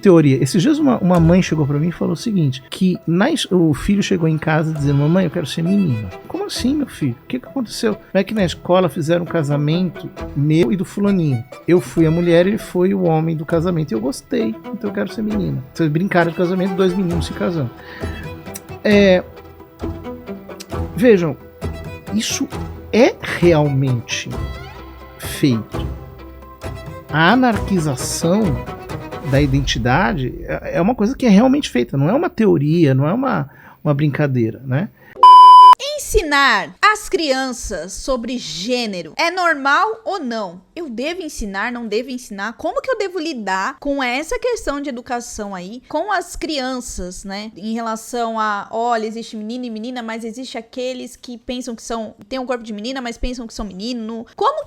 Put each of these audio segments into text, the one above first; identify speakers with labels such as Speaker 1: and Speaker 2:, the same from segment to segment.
Speaker 1: Teoria. Esses dias uma mãe chegou pra mim e falou o seguinte, que o filho chegou em casa dizendo, mamãe, eu quero ser menina. Como assim, meu filho? O que aconteceu? Não é que na escola fizeram um casamento meu e do fulaninho. Eu fui a mulher e ele foi o homem do casamento. E eu gostei, então eu quero ser menina. Vocês brincaram de casamento, 2 meninos se casando. Vejam, isso é realmente feito. A anarquização da identidade é uma coisa que é realmente feita, não é uma teoria, não é uma brincadeira, né?
Speaker 2: Ensinar as crianças sobre gênero é normal ou não? Eu devo ensinar, não devo ensinar? Como que eu devo lidar com essa questão de educação aí, com as crianças, né? Em relação a, olha, existe menino e menina, mas existe aqueles que pensam que tem um corpo de menina, mas pensam que são menino. Como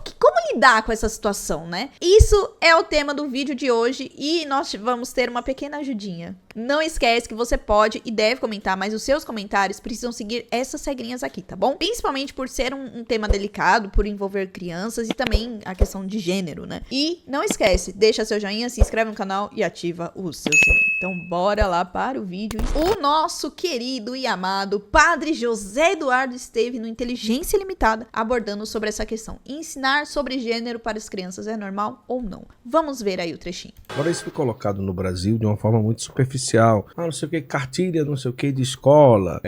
Speaker 2: lidar com essa situação, né? Isso é o tema do vídeo de hoje e nós vamos ter uma pequena ajudinha. Não esquece que você pode e deve comentar, mas os seus comentários precisam seguir essas regrinhas aqui, tá bom? Principalmente por ser um tema delicado, por envolver crianças e também a questão de gênero, né? E não esquece, deixa seu joinha, se inscreve no canal e ativa o seu sininho. Então bora lá para o vídeo. O nosso querido e amado Padre José Eduardo esteve no Inteligência Limitada abordando sobre essa questão. Ensinar sobre gênero para as crianças é normal ou não? Vamos ver aí o trechinho.
Speaker 3: Agora isso foi colocado no Brasil de uma forma muito superficial. Não sei o que, cartilha, não sei o que de escola.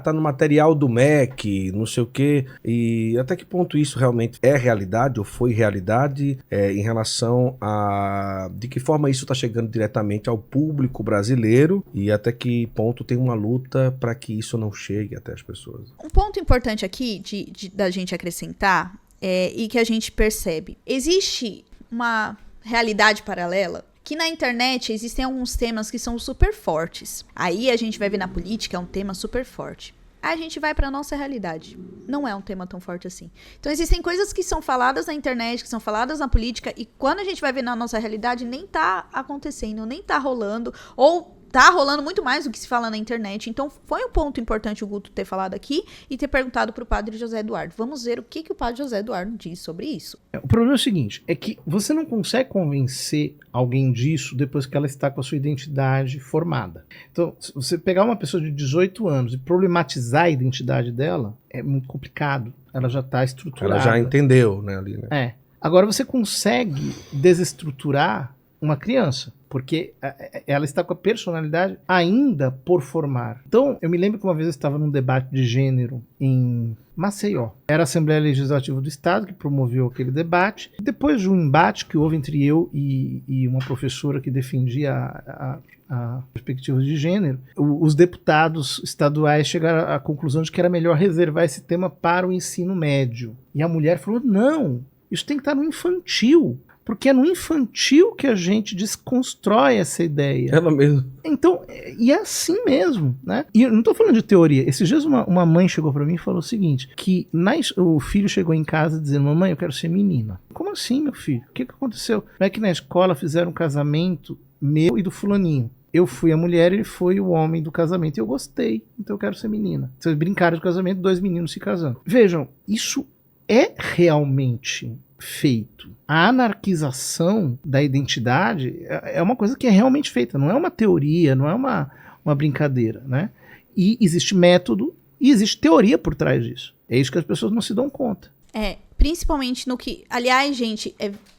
Speaker 3: Tá no material do MEC, não sei o que. E até que ponto isso realmente é realidade ou foi realidade em relação a de que forma isso está chegando diretamente ao público brasileiro e até que ponto tem uma luta para que isso não chegue até as pessoas.
Speaker 2: Um ponto importante aqui da gente acrescentar e que a gente percebe. Existe uma realidade paralela que na internet existem alguns temas que são super fortes. Aí a gente vai ver na política, é um tema super forte. Aí a gente vai pra nossa realidade. Não é um tema tão forte assim. Então existem coisas que são faladas na internet, que são faladas na política, e quando a gente vai ver na nossa realidade, nem tá acontecendo, nem tá rolando, ou tá rolando muito mais do que se fala na internet. Então foi um ponto importante o Guto ter falado aqui e ter perguntado pro Padre José Eduardo. Vamos ver o que o Padre José Eduardo diz sobre isso.
Speaker 1: O problema é o seguinte, é que você não consegue convencer alguém disso depois que ela está com a sua identidade formada. Então, se você pegar uma pessoa de 18 anos e problematizar a identidade dela, é muito complicado. Ela já está estruturada.
Speaker 3: Ela já entendeu, né, ali, né?
Speaker 1: Agora você consegue desestruturar uma criança, porque ela está com a personalidade ainda por formar. Então, eu me lembro que uma vez eu estava num debate de gênero em Maceió. Era a Assembleia Legislativa do Estado que promoveu aquele debate. Depois de um embate que houve entre eu e uma professora que defendia a perspectiva de gênero, os deputados estaduais chegaram à conclusão de que era melhor reservar esse tema para o ensino médio. E a mulher falou, não, isso tem que estar no infantil. Porque é no infantil que a gente desconstrói essa ideia.
Speaker 3: Ela mesmo.
Speaker 1: Então, e é assim mesmo, né? E eu não tô falando de teoria. Esses dias uma mãe chegou pra mim e falou o seguinte, que o filho chegou em casa dizendo, mamãe, eu quero ser menina. Como assim, meu filho? O que aconteceu? Não é que na escola fizeram um casamento meu e do fulaninho. Eu fui a mulher e ele foi o homem do casamento. E eu gostei, então eu quero ser menina. Vocês brincaram de casamento, 2 meninos se casando. Vejam, isso é realmente feito. A anarquização da identidade é uma coisa que é realmente feita, não é uma teoria, não é uma brincadeira, né? E existe método e existe teoria por trás disso. É isso que as pessoas não se dão conta.
Speaker 2: Principalmente no que... Aliás, gente,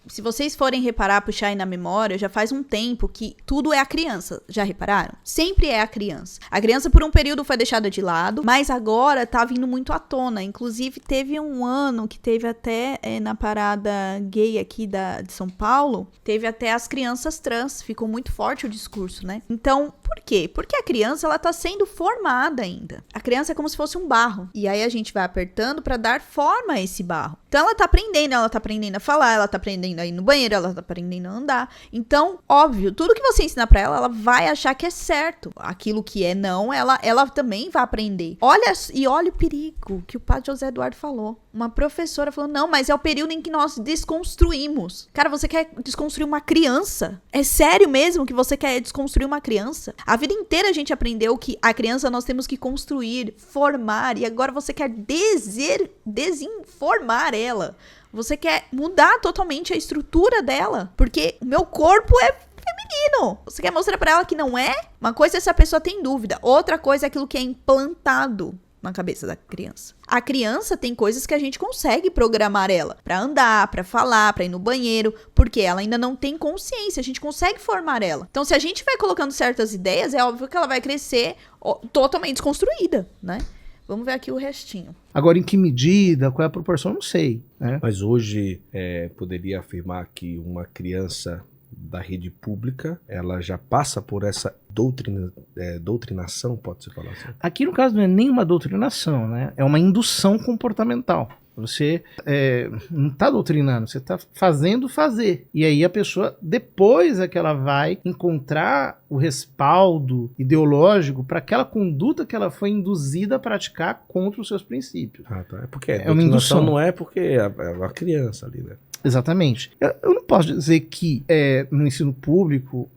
Speaker 2: se vocês forem reparar, puxar aí na memória, já faz um tempo que tudo é a criança. Já repararam? Sempre é a criança. A criança por um período foi deixada de lado, mas agora tá vindo muito à tona. Inclusive, teve um ano que teve até na parada gay aqui de São Paulo, teve até as crianças trans. Ficou muito forte o discurso, né? Então, por quê? Porque a criança, ela tá sendo formada ainda. A criança é como se fosse um barro. E aí a gente vai apertando pra dar forma a esse barro. Então ela tá aprendendo a falar, ela tá aprendendo a ir no banheiro, ela tá aprendendo a andar. Então, óbvio, tudo que você ensinar pra ela, ela vai achar que é certo. Aquilo que é não, ela também vai aprender. Olha o perigo que o Padre José Eduardo falou. Uma professora falou, não, mas é o período em que nós desconstruímos. Cara, você quer desconstruir uma criança? É sério mesmo que você quer desconstruir uma criança? A vida inteira a gente aprendeu que a criança nós temos que construir, formar, e agora você quer desinformar ela. Você quer mudar totalmente a estrutura dela, porque o meu corpo é menino. Você quer mostrar pra ela que não é? Uma coisa é se a pessoa tem dúvida. Outra coisa é aquilo que é implantado na cabeça da criança. A criança tem coisas que a gente consegue programar ela pra andar, pra falar, pra ir no banheiro, porque ela ainda não tem consciência, a gente consegue formar ela. Então, se a gente vai colocando certas ideias, é óbvio que ela vai crescer totalmente desconstruída, né? Vamos ver aqui o restinho.
Speaker 1: Agora, em que medida, qual é a proporção, não sei, né?
Speaker 3: Mas hoje, poderia afirmar que uma criança da rede pública, ela já passa por essa doutrinação, pode-se falar assim?
Speaker 1: Aqui, no caso, não é nenhuma doutrinação, né? É uma indução comportamental. Você não está doutrinando, você está fazendo fazer. E aí a pessoa, depois é que ela vai encontrar o respaldo ideológico para aquela conduta que ela foi induzida a praticar contra os seus princípios.
Speaker 3: Ah, tá. É porque
Speaker 1: é uma indução.
Speaker 3: Não é porque é uma criança ali, né?
Speaker 1: Exatamente. Eu não posso dizer que no ensino público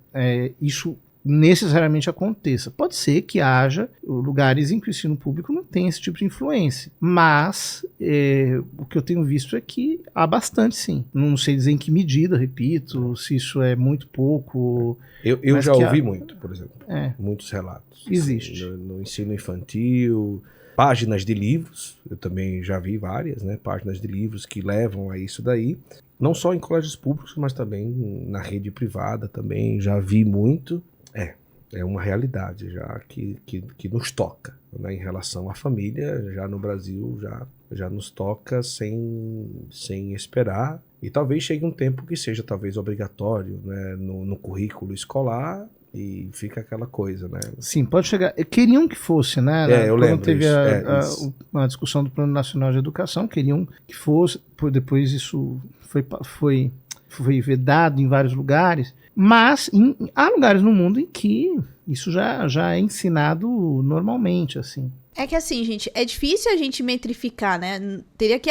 Speaker 1: isso necessariamente aconteça. Pode ser que haja lugares em que o ensino público não tem esse tipo de influência, mas o que eu tenho visto é que há bastante, sim. Não sei dizer em que medida, repito, se isso é muito pouco.
Speaker 3: Eu já ouvi muito, por exemplo, muitos relatos.
Speaker 1: Existe.
Speaker 3: No ensino infantil, páginas de livros, eu também já vi várias, né, páginas de livros que levam a isso daí. Não só em colégios públicos, mas também na rede privada também, já vi muito. É uma realidade já que nos toca, né, em relação à família, já no Brasil já nos toca sem esperar, e talvez chegue um tempo que seja talvez obrigatório, né, no currículo escolar, e fica aquela coisa, né?
Speaker 1: Sim, pode chegar. Queriam que fosse, né?
Speaker 3: Eu lembro.
Speaker 1: Quando teve a discussão do Plano Nacional de Educação, queriam que fosse, depois isso foi vedado em vários lugares, mas há lugares no mundo em que isso já é ensinado normalmente, assim.
Speaker 2: É que assim, gente, é difícil a gente metrificar, né? Teria que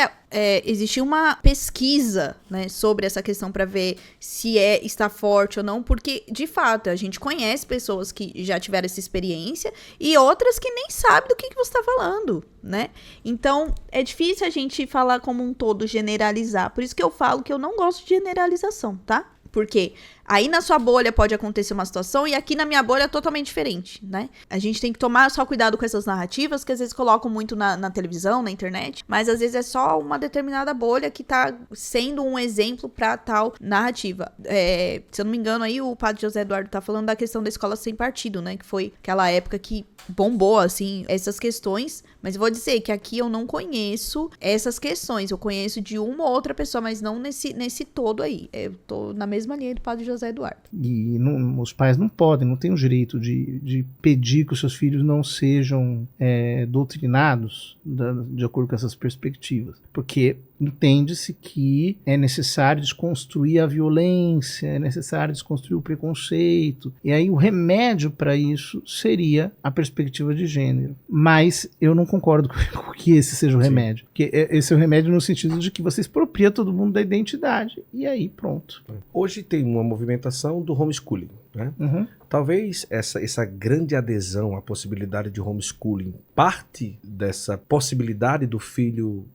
Speaker 2: existir uma pesquisa, né, sobre essa questão para ver se está forte ou não, porque, de fato, a gente conhece pessoas que já tiveram essa experiência e outras que nem sabem do que você está falando, né? Então, é difícil a gente falar como um todo, generalizar. Por isso que eu falo que eu não gosto de generalização, tá? Porque aí na sua bolha pode acontecer uma situação e aqui na minha bolha é totalmente diferente, né? A gente tem que tomar só cuidado com essas narrativas que às vezes colocam muito na televisão, na internet, mas às vezes é só uma determinada bolha que tá sendo um exemplo pra tal narrativa. Se eu não me engano aí o padre José Eduardo tá falando da questão da escola sem partido, né? Que foi aquela época que bombou, assim, essas questões, mas eu vou dizer que aqui eu não conheço essas questões, eu conheço de uma ou outra pessoa, mas não nesse todo aí. Eu tô na mesma linha do padre José Eduardo.
Speaker 1: E os pais não têm o direito de pedir que os seus filhos não sejam doutrinados de acordo com essas perspectivas, porque entende-se que é necessário desconstruir a violência, é necessário desconstruir o preconceito, e aí o remédio para isso seria a perspectiva de gênero. Mas eu não concordo com que esse seja o remédio, porque esse é o remédio no sentido de que você expropria todo mundo da identidade, e aí pronto.
Speaker 3: Hoje tem uma movimentação do homeschooling, né?
Speaker 1: Uhum.
Speaker 3: Talvez essa grande adesão à possibilidade de homeschooling parte dessa possibilidade do filho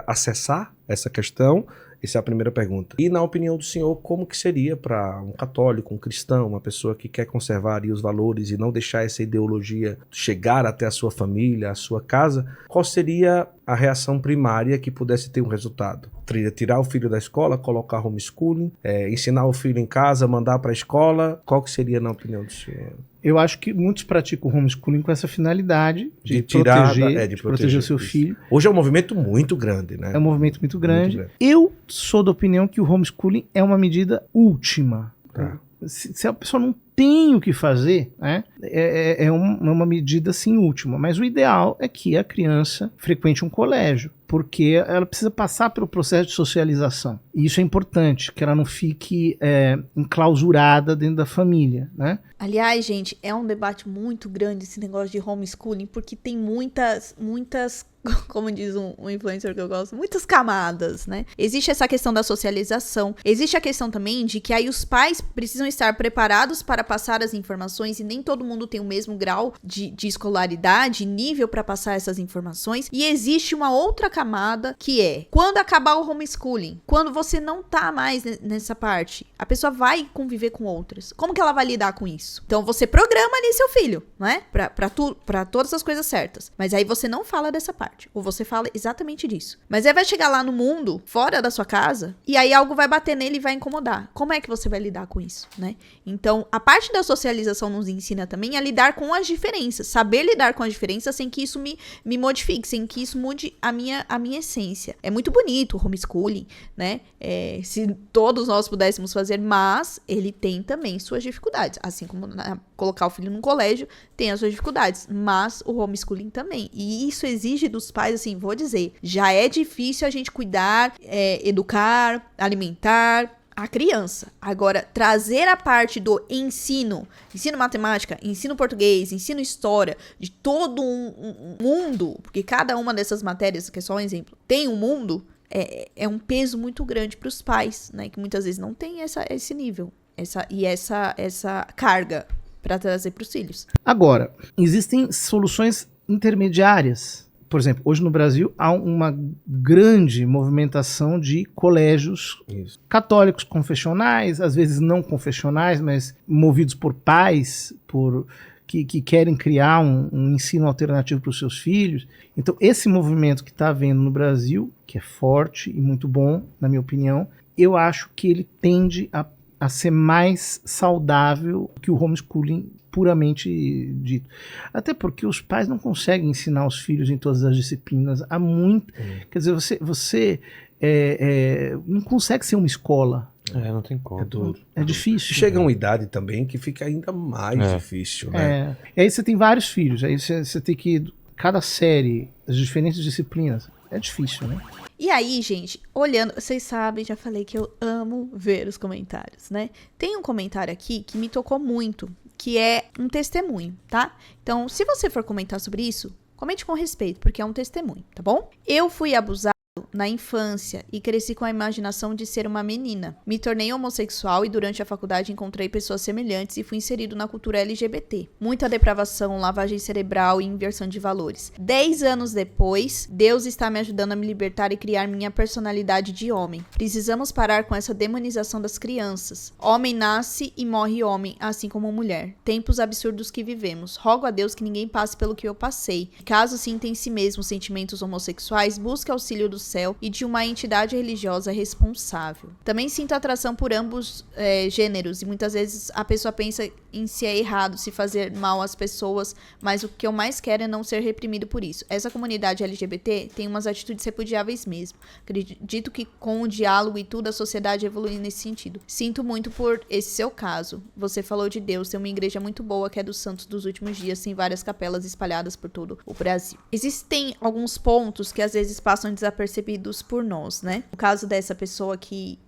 Speaker 3: acessar essa questão. Essa é a primeira pergunta. E na opinião do senhor, como que seria para um católico, um cristão, uma pessoa que quer conservar ali os valores e não deixar essa ideologia chegar até a sua família, a sua casa, qual seria a reação primária que pudesse ter um resultado? Tirar o filho da escola, colocar homeschooling, ensinar o filho em casa, mandar para a escola, qual que seria na opinião do senhor?
Speaker 1: Eu acho que muitos praticam homeschooling com essa finalidade de proteger o seu filho.
Speaker 3: Hoje é um movimento muito grande, né?
Speaker 1: É um movimento muito grande. Eu sou da opinião que o homeschooling é uma medida última.
Speaker 3: Tá.
Speaker 1: Se a pessoa não tem o que fazer, né, é uma medida assim última. Mas o ideal é que a criança frequente um colégio, porque ela precisa passar pelo processo de socialização. E isso é importante, que ela não fique enclausurada dentro da família, né?
Speaker 2: Aliás, gente, é um debate muito grande esse negócio de homeschooling, porque tem muitas, como diz um influencer que eu gosto, muitas camadas, né? Existe essa questão da socialização, existe a questão também de que aí os pais precisam estar preparados para passar as informações e nem todo mundo tem o mesmo grau de escolaridade, nível para passar essas informações, e existe uma outra camada, que é quando acabar o homeschooling, quando você não tá mais nessa parte, a pessoa vai conviver com outras. Como que ela vai lidar com isso? Então você programa ali seu filho, né? Pra todas as coisas certas. Mas aí você não fala dessa parte. Ou você fala exatamente disso. Mas aí vai chegar lá no mundo, fora da sua casa, e aí algo vai bater nele e vai incomodar. Como é que você vai lidar com isso, né? Então, a parte da socialização nos ensina também a lidar com as diferenças. Saber lidar com as diferenças sem que isso me modifique, sem que isso mude a minha essência. É muito bonito o homeschooling, né? Se todos nós pudéssemos fazer, mas ele tem também suas dificuldades. Assim como colocar o filho num colégio tem as suas dificuldades, mas o homeschooling também. E isso exige dos pais, assim, vou dizer, já é difícil a gente cuidar, educar, alimentar a criança. Agora, trazer a parte do ensino matemática, ensino português, ensino história, de todo um mundo, porque cada uma dessas matérias, que é só um exemplo, tem um mundo, é um peso muito grande para os pais, né, que muitas vezes não tem esse nível, essa carga para trazer para os filhos.
Speaker 1: Agora, existem soluções intermediárias. Por exemplo, hoje no Brasil há uma grande movimentação de colégios católicos confessionais, às vezes não confessionais, mas movidos por pais, que querem criar um ensino alternativo para os seus filhos. Então, esse movimento que está havendo no Brasil, que é forte e muito bom, na minha opinião, eu acho que ele tende a ser mais saudável que o homeschooling puramente dito. Até porque os pais não conseguem ensinar os filhos em todas as disciplinas. Há muito... Quer dizer, você não consegue ser uma escola.
Speaker 4: Não tem como.
Speaker 3: É duro.
Speaker 1: É difícil.
Speaker 3: Chega uma idade também que fica ainda mais difícil, né?
Speaker 1: E aí você tem vários filhos. Aí você tem que... Cada série, as diferentes disciplinas. É difícil, né?
Speaker 2: E aí, gente, olhando, vocês sabem, já falei que eu amo ver os comentários, né? Tem um comentário aqui que me tocou muito, que é um testemunho, tá? Então, se você for comentar sobre isso, comente com respeito, porque é um testemunho, tá bom? Eu fui abusada na infância e cresci com a imaginação de ser uma menina. Me tornei homossexual e durante a faculdade encontrei pessoas semelhantes e fui inserido na cultura LGBT. Muita depravação, lavagem cerebral e inversão de valores. 10 anos depois, Deus está me ajudando a me libertar e criar minha personalidade de homem. Precisamos parar com essa demonização das crianças. Homem nasce e morre homem, assim como mulher. Tempos absurdos que vivemos. Rogo a Deus que ninguém passe pelo que eu passei. Caso sinta em si mesmo sentimentos homossexuais, busque auxílio do céu e de uma entidade religiosa responsável. Também sinto atração por ambos gêneros e muitas vezes a pessoa pensa em se é errado, se fazer mal às pessoas, mas o que eu mais quero é não ser reprimido por isso. Essa comunidade LGBT tem umas atitudes repudiáveis mesmo. Acredito que com o diálogo e tudo a sociedade evolui nesse sentido. Sinto muito por esse seu caso. Você falou de Deus, tem uma igreja muito boa que é dos Santos dos Últimos Dias, tem várias capelas espalhadas por todo o Brasil. Existem alguns pontos que às vezes passam desapercebidos por nós, né? No caso dessa pessoa que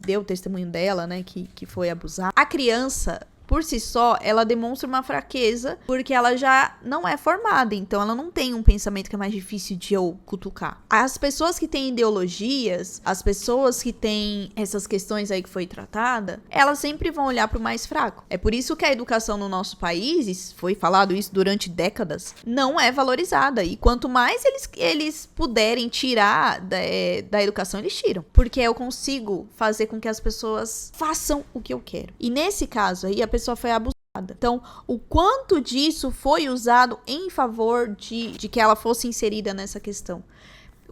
Speaker 2: deu o testemunho dela, né, que foi abusada, a criança, por si só, ela demonstra uma fraqueza, porque ela já não é formada, então ela não tem um pensamento que é mais difícil de eu cutucar. As pessoas que têm ideologias, as pessoas que têm essas questões aí que foi tratada, elas sempre vão olhar pro mais fraco. É por isso que a educação no nosso país, foi falado isso durante décadas, não é valorizada, e quanto mais eles puderem tirar da educação, eles tiram, porque eu consigo fazer com que as pessoas façam o que eu quero. E nesse caso aí, a pessoa foi abusada. Então, o quanto disso foi usado em favor de que ela fosse inserida nessa questão?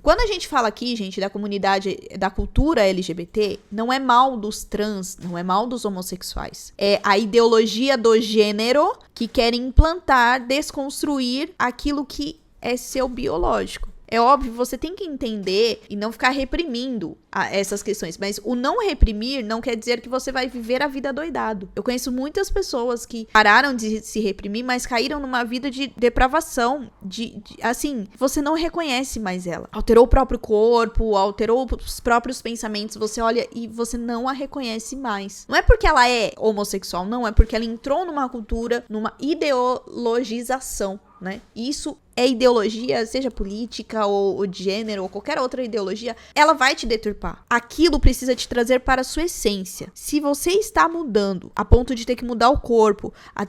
Speaker 2: Quando a gente fala aqui, gente, da comunidade, da cultura LGBT, não é mal dos trans, não é mal dos homossexuais. É a ideologia do gênero que quer implantar, desconstruir aquilo que é seu biológico. É óbvio, você tem que entender e não ficar reprimindo essas questões, mas o não reprimir não quer dizer que você vai viver a vida doidado. Eu conheço muitas pessoas que pararam de se reprimir, mas caíram numa vida de depravação, assim, você não reconhece mais ela. Alterou o próprio corpo, alterou os próprios pensamentos, você olha e você não a reconhece mais. Não é porque ela é homossexual, não, é porque ela entrou numa cultura, numa ideologização, né? Isso é ideologia, seja política ou de gênero ou qualquer outra ideologia, ela vai te deturpar. Aquilo precisa te trazer para a sua essência. Se você está mudando a ponto de ter que mudar o corpo, a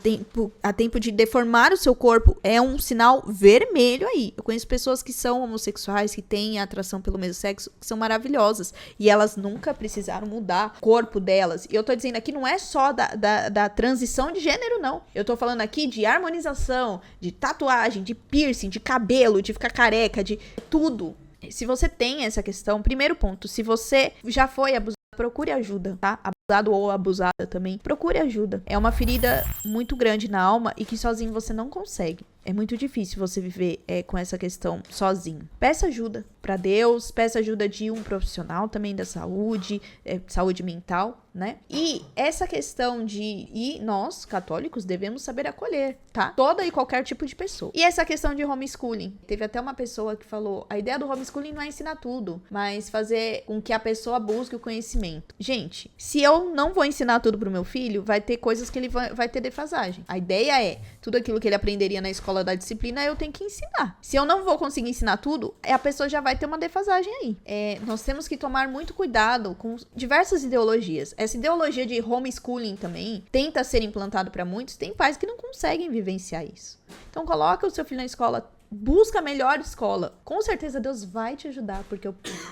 Speaker 2: tempo de deformar o seu corpo, é um sinal vermelho aí. Eu conheço pessoas que são homossexuais, que têm atração pelo mesmo sexo, que são maravilhosas. E elas nunca precisaram mudar o corpo delas. E eu tô dizendo aqui, não é só da transição de gênero, não. Eu tô falando aqui de harmonização, de tatuagem, de piercing, de cabelo, de ficar careca, de tudo. Se você tem essa questão, primeiro ponto, se você já foi abusado, procure ajuda, tá? Abusado ou abusada também, procure ajuda. É uma ferida muito grande na alma e que sozinho você não consegue. É muito difícil você viver com essa questão sozinho. Peça ajuda pra Deus, peça ajuda de um profissional também da saúde, saúde mental, né? E essa questão e nós, católicos, devemos saber acolher, tá? Toda e qualquer tipo de pessoa. E essa questão de homeschooling. Teve até uma pessoa que falou, a ideia do homeschooling não é ensinar tudo, mas fazer com que a pessoa busque o conhecimento. Gente, se eu não vou ensinar tudo pro meu filho, vai ter coisas que ele vai ter defasagem. A ideia é, tudo aquilo que ele aprenderia na escola da disciplina, eu tenho que ensinar. Se eu não vou conseguir ensinar tudo, a pessoa já vai ter uma defasagem aí. Nós temos que tomar muito cuidado com diversas ideologias. Essa ideologia de homeschooling também tenta ser implantado para muitos. Tem pais que não conseguem vivenciar isso. Então, coloca o seu filho na escola, busca a melhor escola. Com certeza Deus vai te ajudar, porque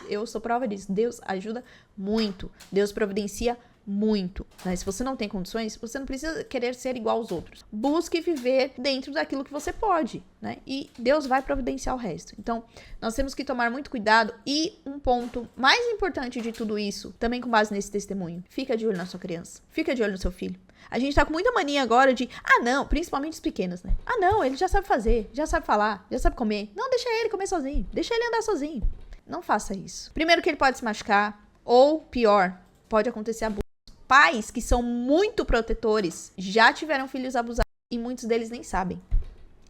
Speaker 2: eu sou prova disso. Deus ajuda muito. Deus providencia muito, né? Se você não tem condições, você não precisa querer ser igual aos outros. Busque viver dentro daquilo que você pode, né? E Deus vai providenciar o resto. Então, nós temos que tomar muito cuidado. E um ponto mais importante de tudo isso, também com base nesse testemunho, fica de olho na sua criança, fica de olho no seu filho. A gente tá com muita mania agora de, não, principalmente os pequenos, né? Não, ele já sabe fazer, já sabe falar, já sabe comer. Não, deixa ele comer sozinho, deixa ele andar sozinho. Não faça isso. Primeiro que ele pode se machucar, ou pior, pode acontecer abuso. Pais que são muito protetores já tiveram filhos abusados e muitos deles nem sabem.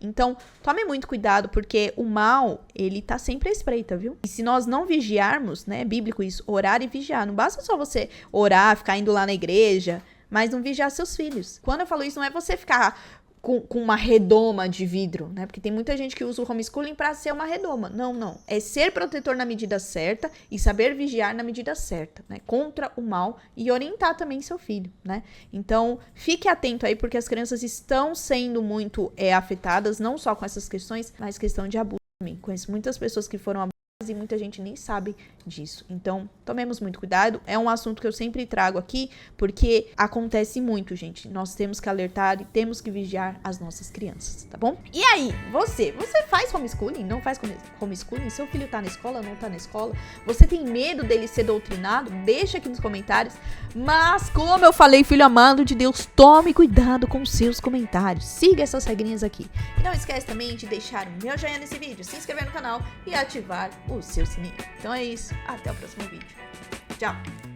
Speaker 2: Então, tome muito cuidado, porque o mal, ele tá sempre à espreita, viu? E se nós não vigiarmos, né, é bíblico isso, orar e vigiar. Não basta só você orar, ficar indo lá na igreja, mas não vigiar seus filhos. Quando eu falo isso, não é você ficar com uma redoma de vidro, né? Porque tem muita gente que usa o homeschooling pra ser uma redoma. Não. É ser protetor na medida certa e saber vigiar na medida certa, né? Contra o mal e orientar também seu filho, né? Então, fique atento aí, porque as crianças estão sendo muito afetadas, não só com essas questões, mas questão de abuso também. Conheço muitas pessoas que foram abusadas e muita gente nem sabe disso. Então, tomemos muito cuidado. É um assunto que eu sempre trago aqui, porque acontece muito, gente. Nós temos que alertar e temos que vigiar as nossas crianças, tá bom? E aí, você faz homeschooling? Não faz homeschooling? Seu filho tá na escola, não tá na escola? Você tem medo dele ser doutrinado? Deixa aqui nos comentários. Mas, como eu falei, filho amado de Deus, tome cuidado com os seus comentários. Siga essas regrinhas aqui. E não esquece também de deixar o meu joinha nesse vídeo, se inscrever no canal e ativar o seu sininho. Então é isso. Até o próximo vídeo. Tchau!